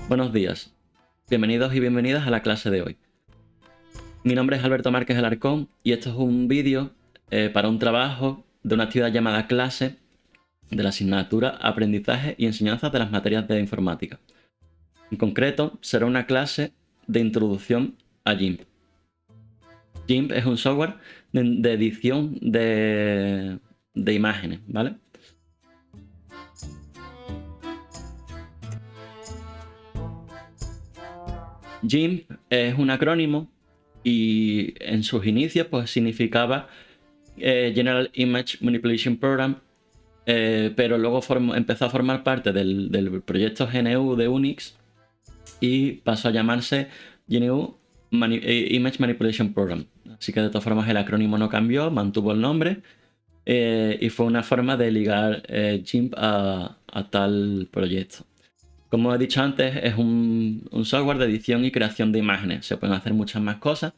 Buenos días, bienvenidos y bienvenidas a la clase de hoy. Mi nombre es Alberto Márquez Alarcón y esto es un vídeo para un trabajo de una actividad llamada clase de la asignatura Aprendizaje y Enseñanza de las Materias de Informática. En concreto, será una clase de introducción a GIMP. GIMP es un software de edición de imágenes, ¿vale? GIMP es un acrónimo y en sus inicios pues significaba General Image Manipulation Program, pero luego empezó a formar parte del proyecto GNU de Unix y pasó a llamarse GNU Image Manipulation Program. Así que de todas formas el acrónimo no cambió, mantuvo el nombre y fue una forma de ligar GIMP a tal proyecto. Como he dicho antes, es un software de edición y creación de imágenes. Se pueden hacer muchas más cosas,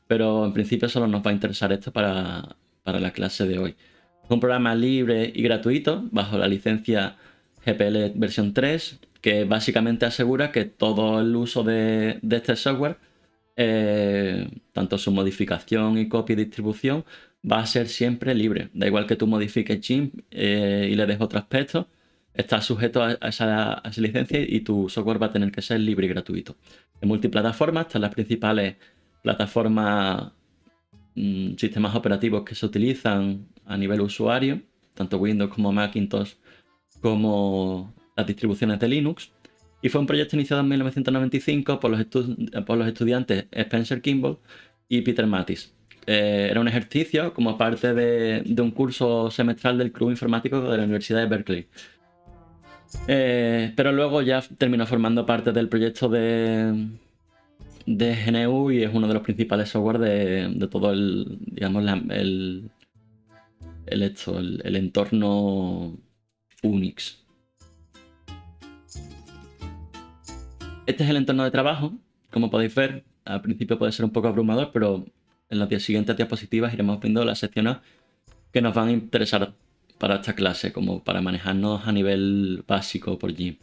pero en principio solo nos va a interesar esto para la clase de hoy. Es un programa libre y gratuito bajo la licencia GPL versión 3, que básicamente asegura que todo el uso de este software, tanto su modificación y copia y distribución, va a ser siempre libre. Da igual que tú modifiques GIMP y le des otro aspecto, está sujeto a esa licencia y tu software va a tener que ser libre y gratuito. En multiplataformas están las principales plataformas, sistemas operativos que se utilizan a nivel usuario, tanto Windows como Macintosh, como las distribuciones de Linux. Y fue un proyecto iniciado en 1995 por los estudiantes Spencer Kimball y Peter Mattis. Era un ejercicio como parte de un curso semestral del Club Informático de la Universidad de Berkeley. Pero luego ya terminó formando parte del proyecto de GNU y es uno de los principales software de todo el, digamos, el entorno Unix. Este es el entorno de trabajo. Como podéis ver, al principio puede ser un poco abrumador, pero en las siguientes diapositivas iremos viendo las secciones que nos van a interesar para esta clase, como para manejarnos a nivel básico por GIMP.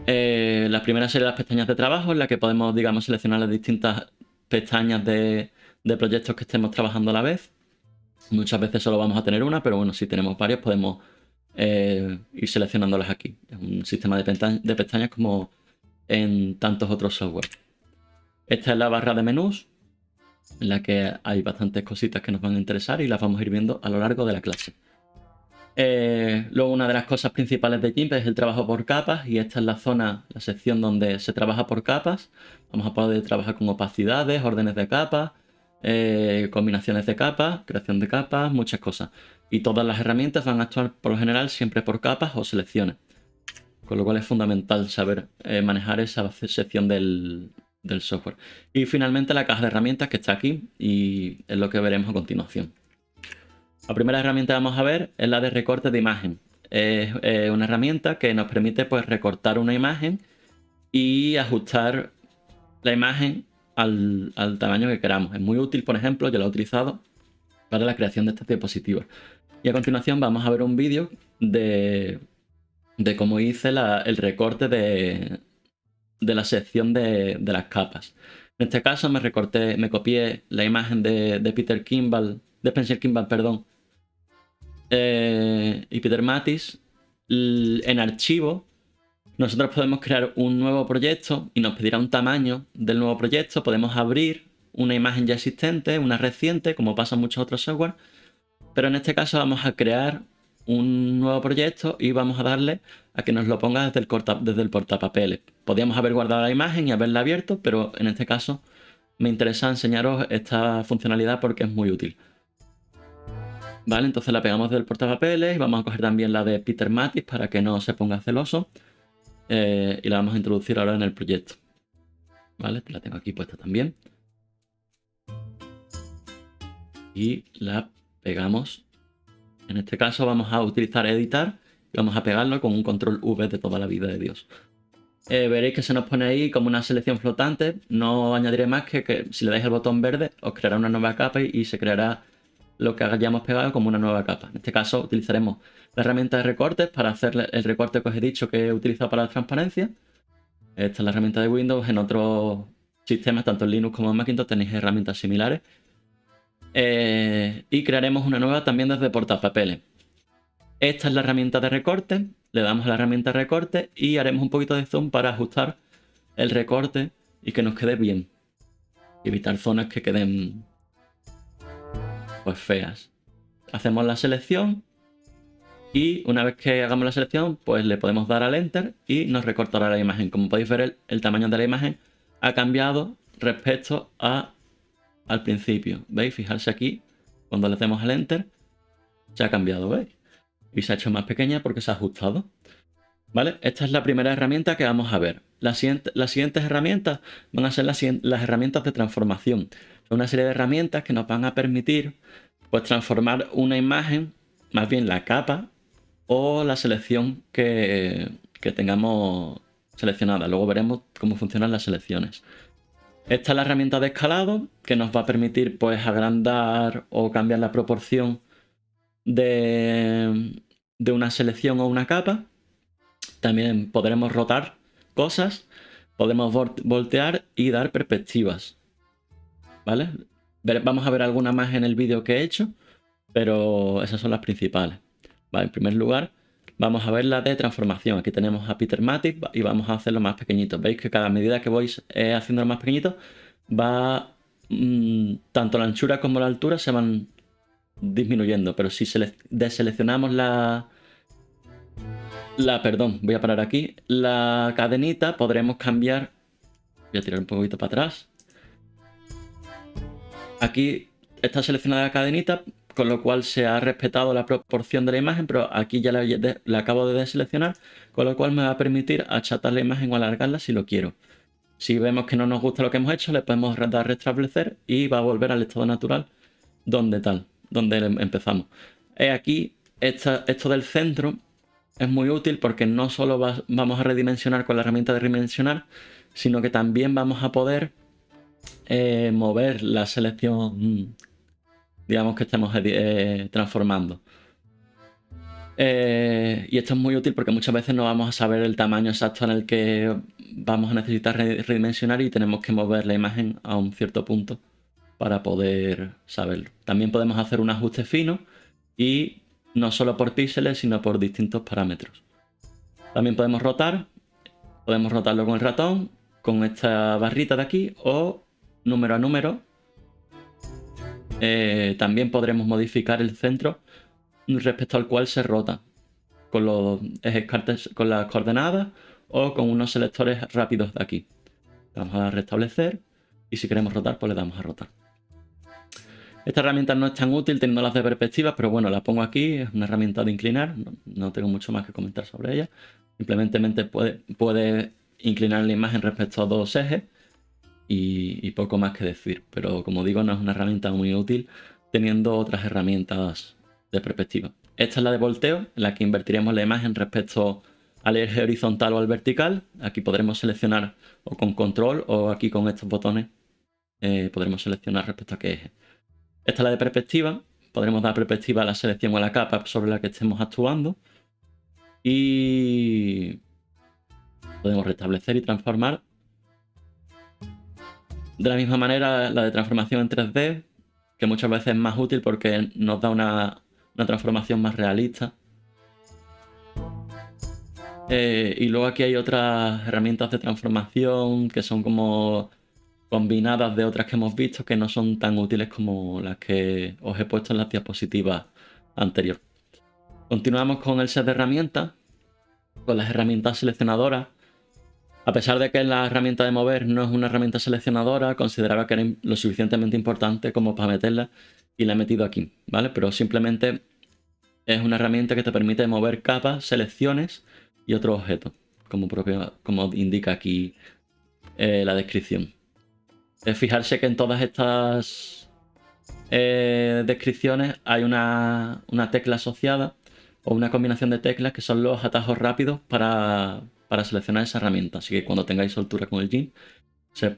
La primera serie de las pestañas de trabajo, en la que podemos, digamos, seleccionar las distintas pestañas de proyectos que estemos trabajando a la vez. Muchas veces solo vamos a tener una, pero bueno, si tenemos varios podemos ir seleccionándolas aquí. Es un sistema de pestañas como en tantos otros software. Esta es la barra de menús, en la que hay bastantes cositas que nos van a interesar y las vamos a ir viendo a lo largo de la clase. Luego una de las cosas principales de GIMP es el trabajo por capas y esta es la zona, la sección donde se trabaja por capas. Vamos a poder trabajar con opacidades, órdenes de capas, combinaciones de capas, creación de capas, muchas cosas. Y todas las herramientas van a actuar por lo general siempre por capas o selecciones. Con lo cual es fundamental saber manejar esa sección del software. Y finalmente la caja de herramientas que está aquí y es lo que veremos a continuación. La primera herramienta que vamos a ver es la de recorte de imagen. Es una herramienta que nos permite pues, recortar una imagen y ajustar la imagen al tamaño que queramos. Es muy útil, por ejemplo, yo lo he utilizado para la creación de estas diapositivas. Y a continuación vamos a ver un vídeo de cómo hice el recorte de la sección de las capas. En este caso me copié la imagen de Peter Kimball, de Spencer Kimball, perdón, y Peter Mattis. En archivo nosotros podemos crear un nuevo proyecto y nos pedirá un tamaño del nuevo proyecto. Podemos abrir una imagen ya existente, una reciente, como pasa en muchos otros software, pero en este caso vamos a crear un nuevo proyecto y vamos a darle a que nos lo ponga desde el portapapeles. Podríamos haber guardado la imagen y haberla abierto, pero en este caso me interesa enseñaros esta funcionalidad porque es muy útil. Vale, entonces la pegamos del portapapeles y vamos a coger también la de Peter Mattis para que no se ponga celoso. Y la vamos a introducir ahora en el proyecto. Vale, la tengo aquí puesta también. Y la pegamos. En este caso vamos a utilizar editar y vamos a pegarlo con un control V de toda la vida de Dios. Veréis que se nos pone ahí como una selección flotante. No añadiré más que si le dais el botón verde os creará una nueva capa y se creará lo que hayamos pegado como una nueva capa. En este caso utilizaremos la herramienta de recortes para hacer el recorte que os he dicho que he utilizado para la transparencia. Esta es la herramienta de Windows. En otros sistemas, tanto en Linux como en Macintosh, tenéis herramientas similares. Y crearemos una nueva también desde portapapeles. Esta es la herramienta de recorte. Le damos a la herramienta de recorte y haremos un poquito de zoom para ajustar el recorte y que nos quede bien. Y evitar zonas que queden pues feas. Hacemos la selección y una vez que hagamos la selección pues le podemos dar al Enter y nos recortará la imagen. Como podéis ver, el tamaño de la imagen ha cambiado respecto al principio. ¿Veis? Fijarse aquí, cuando le hacemos al Enter se ha cambiado, ¿veis? Y se ha hecho más pequeña porque se ha ajustado. ¿Vale? Esta es la primera herramienta que vamos a ver. Las siguientes herramientas van a ser las herramientas de transformación. Son una serie de herramientas que nos van a permitir pues, transformar una imagen, más bien la capa o la selección que tengamos seleccionada. Luego veremos cómo funcionan las selecciones. Esta es la herramienta de escalado que nos va a permitir pues, agrandar o cambiar la proporción de una selección o una capa. También podremos rotar cosas, podemos voltear y dar perspectivas. ¿Vale? Vamos a ver alguna más en el vídeo que he hecho, pero esas son las principales. ¿Vale? En primer lugar, vamos a ver la de transformación. Aquí tenemos a Peter Matic y vamos a hacerlo más pequeñito. Veis que cada medida que voy haciéndolo más pequeñito, va tanto la anchura como la altura se van disminuyendo. Pero si deseleccionamos perdón, voy a parar aquí. La cadenita podremos cambiar. Voy a tirar un poquito para atrás. Aquí está seleccionada la cadenita, con lo cual se ha respetado la proporción de la imagen, pero aquí ya la acabo de deseleccionar, con lo cual me va a permitir achatar la imagen o alargarla si lo quiero. Si vemos que no nos gusta lo que hemos hecho, le podemos dar restablecer y va a volver al estado natural donde empezamos. Aquí, esto del centro es muy útil porque no solo vamos a redimensionar con la herramienta de redimensionar, sino que también vamos a poder mover la selección, digamos que estamos transformando. Y esto es muy útil porque muchas veces no vamos a saber el tamaño exacto en el que vamos a necesitar redimensionar y tenemos que mover la imagen a un cierto punto para poder saberlo. También podemos hacer un ajuste fino y no solo por píxeles, sino por distintos parámetros. También podemos rotarlo con el ratón, con esta barrita de aquí o número a número. También podremos modificar el centro respecto al cual se rota con con las coordenadas o con unos selectores rápidos de aquí. Vamos a restablecer y si queremos rotar pues le damos a rotar. Esta herramienta no es tan útil teniendo las de perspectiva, pero bueno, la pongo aquí, es una herramienta de inclinar, no tengo mucho más que comentar sobre ella. Simplemente puede inclinar la imagen respecto a dos ejes y poco más que decir, pero como digo, no es una herramienta muy útil teniendo otras herramientas de perspectiva. Esta es la de volteo, en la que invertiremos la imagen respecto al eje horizontal o al vertical. Aquí podremos seleccionar o con control o aquí con estos botones podremos seleccionar respecto a qué eje. Esta es la de perspectiva, podremos dar perspectiva a la selección o a la capa sobre la que estemos actuando. Y podemos restablecer y transformar. De la misma manera, la de transformación en 3D, que muchas veces es más útil porque nos da una transformación más realista. Y luego aquí hay otras herramientas de transformación que son como combinadas de otras que hemos visto que no son tan útiles como las que os he puesto en las diapositivas anteriores. Continuamos con el set de herramientas, con las herramientas seleccionadoras. A pesar de que la herramienta de mover no es una herramienta seleccionadora, consideraba que era lo suficientemente importante como para meterla y la he metido aquí, ¿vale? Pero simplemente es una herramienta que te permite mover capas, selecciones y otros objetos, como indica aquí la descripción. Es fijarse que en todas estas descripciones hay una tecla asociada o una combinación de teclas que son los atajos rápidos para seleccionar esa herramienta. Así que cuando tengáis soltura con el GIMP,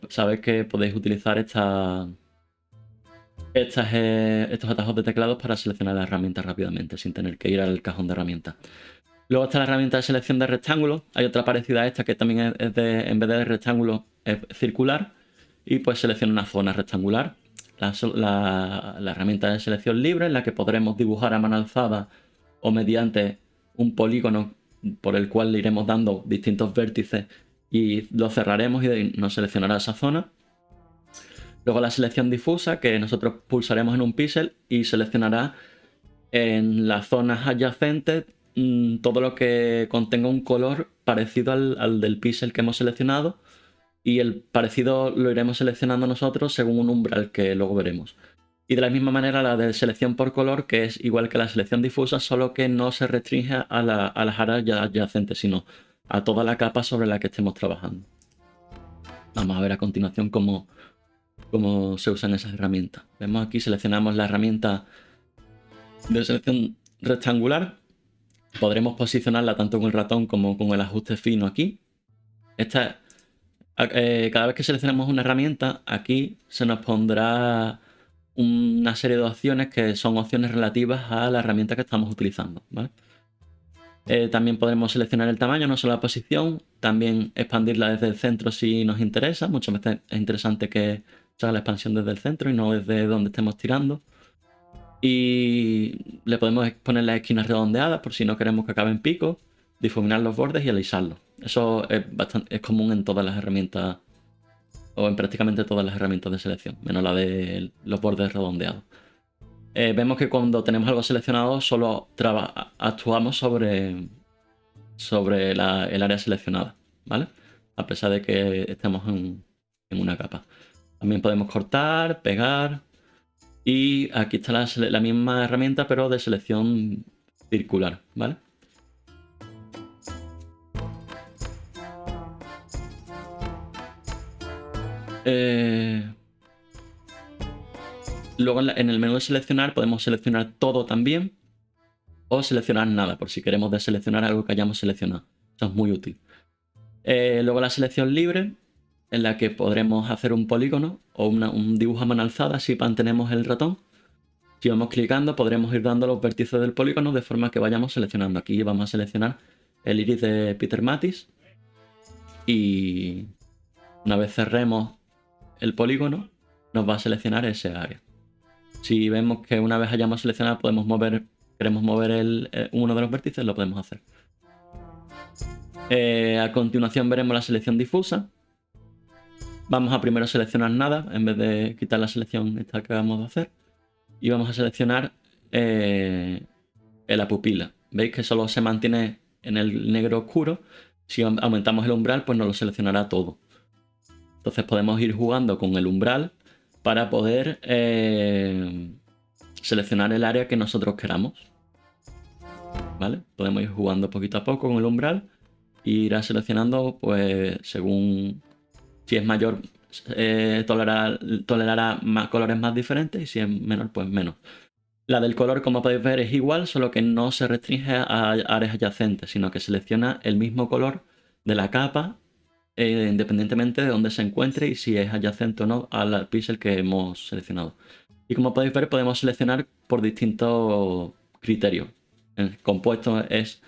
sabéis que podéis utilizar esta estos atajos de teclados para seleccionar la herramienta rápidamente, sin tener que ir al cajón de herramientas. Luego está la herramienta de selección de rectángulos. Hay otra parecida a esta que también es en vez de rectángulo, es circular. Y pues selecciona una zona rectangular. La herramienta de selección libre, en la que podremos dibujar a mano alzada o mediante un polígono por el cual le iremos dando distintos vértices y lo cerraremos y nos seleccionará esa zona. Luego la selección difusa, que nosotros pulsaremos en un píxel y seleccionará en las zonas adyacentes todo lo que contenga un color parecido al del píxel que hemos seleccionado, y el parecido lo iremos seleccionando nosotros según un umbral que luego veremos. Y de la misma manera la de selección por color, que es igual que la selección difusa, solo que no se restringe a las áreas adyacentes, sino a toda la capa sobre la que estemos trabajando. Vamos a ver a continuación cómo se usan esas herramientas. Vemos aquí, seleccionamos la herramienta de selección rectangular. Podremos posicionarla tanto con el ratón como con el ajuste fino aquí. Cada vez que seleccionemos una herramienta, aquí se nos pondrá una serie de opciones que son opciones relativas a la herramienta que estamos utilizando, ¿vale? También podremos seleccionar el tamaño, no solo la posición, también expandirla desde el centro si nos interesa. Muchas veces es interesante que se haga la expansión desde el centro y no desde donde estemos tirando. Y le podemos poner las esquinas redondeadas por si no queremos que acabe en pico, difuminar los bordes y alisarlos. Eso es común en todas las herramientas, o en prácticamente todas las herramientas de selección, menos la de los bordes redondeados. Vemos que cuando tenemos algo seleccionado solo actuamos sobre el área seleccionada, ¿vale? A pesar de que estemos en una capa. También podemos cortar, pegar, y aquí está la misma herramienta pero de selección circular, ¿vale? Luego en el menú de seleccionar podemos seleccionar todo también, o seleccionar nada, por si queremos deseleccionar algo que hayamos seleccionado. Eso es muy útil. Luego la selección libre, en la que podremos hacer un polígono o un dibujo a mano alzada si mantenemos el ratón. Si vamos clicando podremos ir dando los vértices del polígono de forma que vayamos seleccionando. Aquí vamos a seleccionar el iris de Peter Matisse y una vez cerremos el polígono nos va a seleccionar ese área. Si vemos que una vez hayamos seleccionado queremos mover uno de los vértices, lo podemos hacer. A continuación veremos la selección difusa. Vamos a primero seleccionar nada en vez de quitar la selección esta que acabamos de hacer. Y vamos a seleccionar la pupila. Veis que solo se mantiene en el negro oscuro. Si aumentamos el umbral, pues nos lo seleccionará todo. Entonces podemos ir jugando con el umbral para poder seleccionar el área que nosotros queramos, ¿vale? Podemos ir jugando poquito a poco con el umbral e ir seleccionando, pues según si es mayor tolerará más colores más diferentes, y si es menor, pues menos. La del color, como podéis ver, es igual, solo que no se restringe a áreas adyacentes, sino que selecciona el mismo color de la capa independientemente de dónde se encuentre y si es adyacente o no al píxel que hemos seleccionado. Y como podéis ver, podemos seleccionar por distintos criterios. El compuesto es,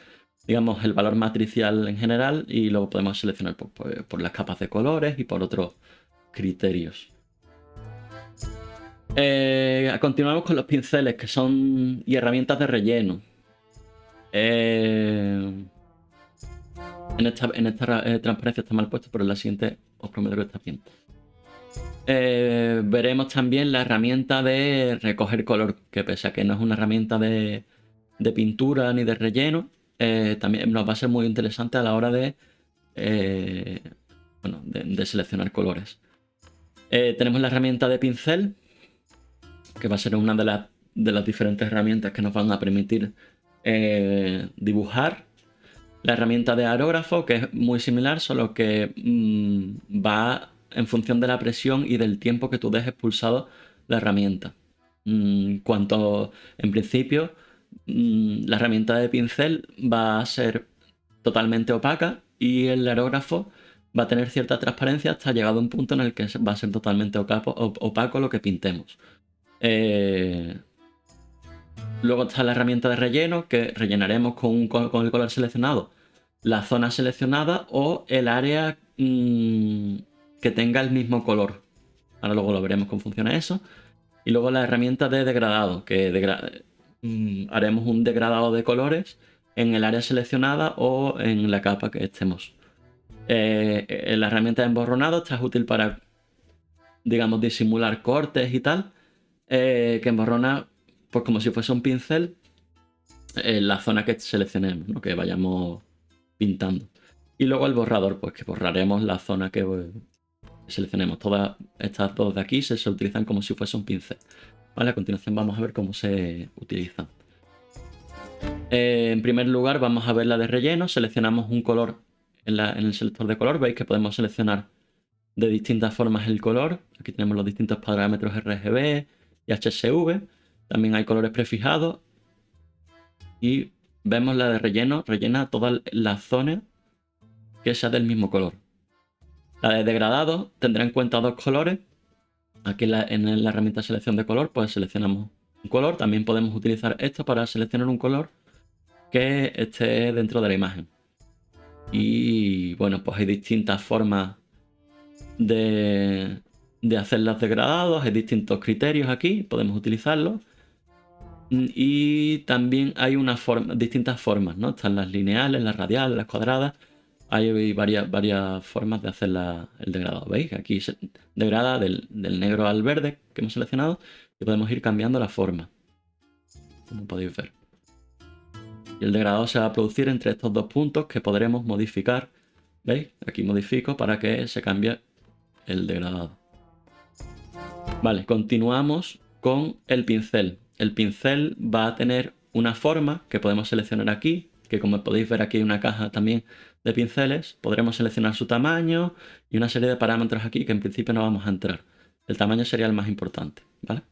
digamos, el valor matricial en general, y luego podemos seleccionar por las capas de colores y por otros criterios. Continuamos con los pinceles, que son herramientas de relleno. En esta transparencia está mal puesto, pero en la siguiente os prometo que está bien. Veremos también la herramienta de recoger color, que pese a que no es una herramienta de pintura ni de relleno, también nos va a ser muy interesante a la hora de seleccionar colores. Tenemos la herramienta de pincel, que va a ser una de las diferentes herramientas que nos van a permitir dibujar. La herramienta de aerógrafo, que es muy similar, solo que va en función de la presión y del tiempo que tú dejes pulsado la herramienta. En principio, la herramienta de pincel va a ser totalmente opaca, y el aerógrafo va a tener cierta transparencia hasta llegado a un punto en el que va a ser totalmente opaco lo que pintemos. Luego está la herramienta de relleno, que rellenaremos con el color seleccionado la zona seleccionada o el área que tenga el mismo color. Ahora luego lo veremos cómo funciona eso. Y luego la herramienta de degradado, que haremos un degradado de colores en el área seleccionada o en la capa que estemos. La herramienta de emborronado esta es útil para, digamos, disimular cortes y tal, que emborrona pues como si fuese un pincel en la zona que seleccionemos, ¿no? Que vayamos pintando. Y luego el borrador, pues que borraremos la zona que seleccionemos. Todas estas dos de aquí se utilizan como si fuese un pincel. Vale, a continuación vamos a ver cómo se utilizan. En primer lugar vamos a ver la de relleno. Seleccionamos un color en el selector de color. Veis que podemos seleccionar de distintas formas el color. Aquí tenemos los distintos parámetros RGB y HSV. También hay colores prefijados. Y vemos la de relleno. Rellena toda la zona que sea del mismo color. La de degradado tendrá en cuenta dos colores. Aquí en la herramienta selección de color, pues seleccionamos un color. También podemos utilizar esto para seleccionar un color que esté dentro de la imagen. Y bueno, pues hay distintas formas de hacer los degradados. Hay distintos criterios aquí, podemos utilizarlos. Y también hay distintas formas, ¿no? Están las lineales, las radiales, las cuadradas. Hay varias formas de hacer el degradado. ¿Veis? Aquí se degrada del negro al verde que hemos seleccionado y podemos ir cambiando la forma, como podéis ver. Y el degradado se va a producir entre estos dos puntos que podremos modificar. ¿Veis? Aquí modifico para que se cambie el degradado. Vale, continuamos con el pincel. El pincel va a tener una forma que podemos seleccionar aquí, que como podéis ver aquí hay una caja también de pinceles. Podremos seleccionar su tamaño y una serie de parámetros aquí que en principio no vamos a entrar. El tamaño sería el más importante, ¿vale?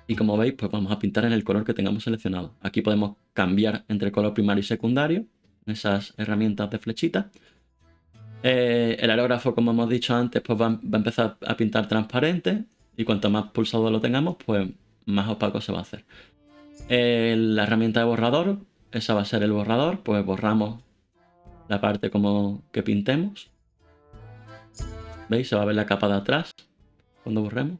Y como veis, pues vamos a pintar en el color que tengamos seleccionado. Aquí podemos cambiar entre color primario y secundario, en esas herramientas de flechita. El aerógrafo, como hemos dicho antes, pues va a empezar a pintar transparente y cuanto más pulsado lo tengamos, pues más opaco se va a hacer. La herramienta de borrador, esa va a ser el borrador, pues borramos la parte como que pintemos. ¿Veis? Se va a ver la capa de atrás cuando borremos.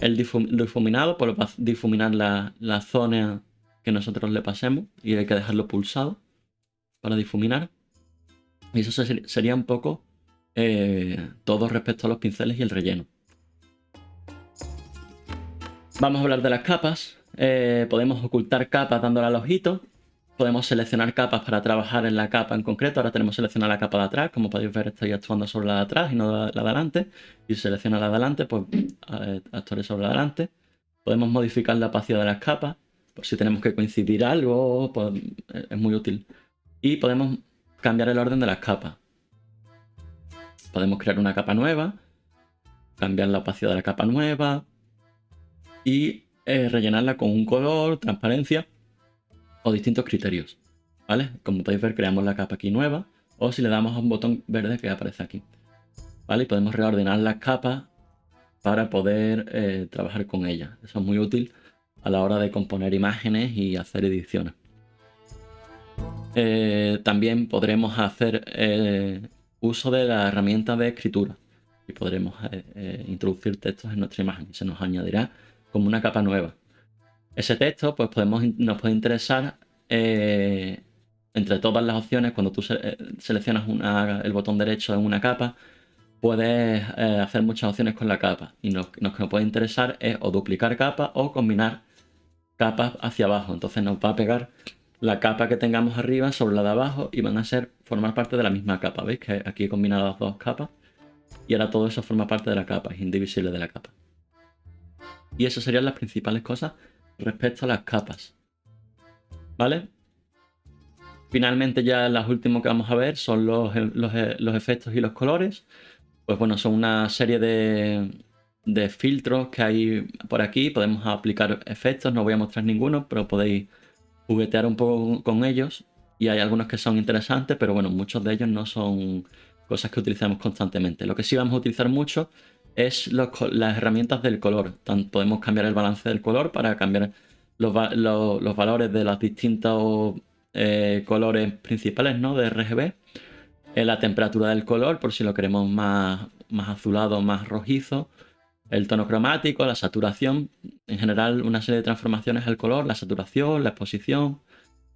El difuminado, pues va a difuminar la zona que nosotros le pasemos y hay que dejarlo pulsado para difuminar. Y eso sería un poco todo respecto a los pinceles y el relleno. Vamos a hablar de las capas. Podemos ocultar capas dándole al ojito. Podemos seleccionar capas para trabajar en la capa en concreto. Ahora tenemos seleccionada la capa de atrás. Como podéis ver, estoy actuando sobre la de atrás y no la de adelante. Y si selecciono la de adelante, pues actuaré sobre la de adelante. Podemos modificar la opacidad de las capas. Por si tenemos que coincidir algo, pues es muy útil. Y podemos cambiar el orden de las capas. Podemos crear una capa nueva, cambiar la opacidad de la capa nueva y rellenarla con un color, transparencia o distintos criterios, ¿vale? Como podéis ver, creamos la capa aquí nueva o si le damos a un botón verde que aparece aquí, ¿vale? Y podemos reordenar las capas para poder trabajar con ellas. Eso es muy útil a la hora de componer imágenes y hacer ediciones. También podremos hacer uso de la herramienta de escritura y podremos introducir textos en nuestra imagen y se nos añadirá como una capa nueva. Ese texto pues nos puede interesar entre todas las opciones. Cuando tú seleccionas el botón derecho en una capa, puedes hacer muchas opciones con la capa y lo que nos puede interesar es o duplicar capas o combinar capas hacia abajo. Entonces nos va a pegar la capa que tengamos arriba sobre la de abajo y van a formar parte de la misma capa. ¿Veis? Que aquí he combinado las dos capas y ahora todo eso forma parte de la capa, es indivisible de la capa. Y esas serían las principales cosas respecto a las capas, ¿vale? Finalmente ya las últimas que vamos a ver son los efectos y los colores. Pues bueno, son una serie de filtros que hay por aquí. Podemos aplicar efectos, no voy a mostrar ninguno, pero podéis juguetear un poco con ellos y hay algunos que son interesantes, pero bueno, muchos de ellos no son cosas que utilizamos constantemente. Lo que sí vamos a utilizar mucho es las herramientas del color. Podemos cambiar el balance del color para cambiar los valores de los distintos colores principales, ¿no? De RGB. La temperatura del color, por si lo queremos más azulado, más rojizo. El tono cromático, la saturación. En general, una serie de transformaciones al color, la saturación, la exposición,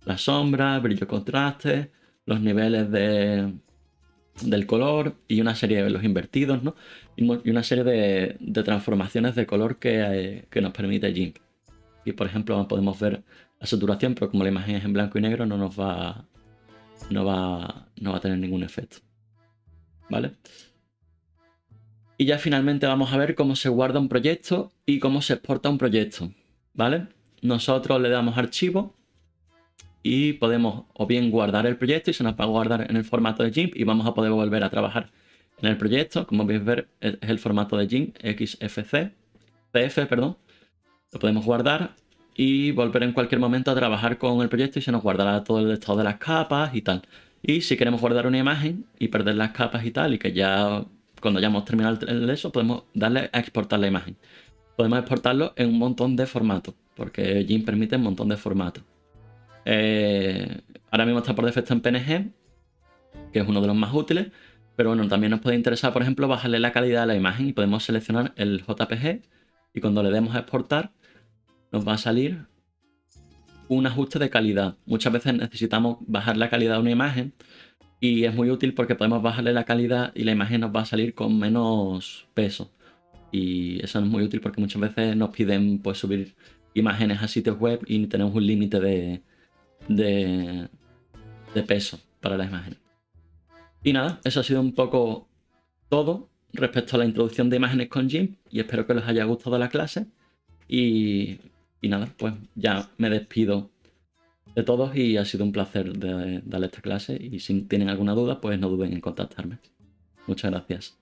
la sombra, el brillo contraste, los niveles del color y una serie de los invertidos, ¿no? Y una serie de transformaciones de color que nos permite GIMP. Y por ejemplo, podemos ver la saturación, pero como la imagen es en blanco y negro, no va a tener ningún efecto. ¿Vale? Y ya finalmente vamos a ver cómo se guarda un proyecto y cómo se exporta un proyecto. ¿Vale? Nosotros le damos archivo y podemos o bien guardar el proyecto y se nos va a guardar en el formato de GIMP y vamos a poder volver a trabajar en el proyecto. Como podéis ver, es el formato de GIMP, XFC, CF, perdón. Lo podemos guardar y volver en cualquier momento a trabajar con el proyecto y se nos guardará todo el estado de las capas y tal. Y si queremos guardar una imagen y perder las capas y tal, y que ya cuando hayamos terminado eso, podemos darle a exportar la imagen. Podemos exportarlo en un montón de formatos, porque GIMP permite un montón de formatos. Ahora mismo está por defecto en PNG, que es uno de los más útiles, pero bueno, también nos puede interesar, por ejemplo, bajarle la calidad a la imagen y podemos seleccionar el JPG y cuando le demos a exportar nos va a salir un ajuste de calidad. Muchas veces necesitamos bajar la calidad de una imagen y es muy útil porque podemos bajarle la calidad y la imagen nos va a salir con menos peso. Y eso es muy útil porque muchas veces nos piden pues, subir imágenes a sitios web y tenemos un límite de peso para las imágenes. Y nada, eso ha sido un poco todo respecto a la introducción de imágenes con GIMP y espero que les haya gustado la clase. Y, y nada, pues ya me despido de todos y ha sido un placer darle esta clase y si tienen alguna duda pues no duden en contactarme. Muchas gracias.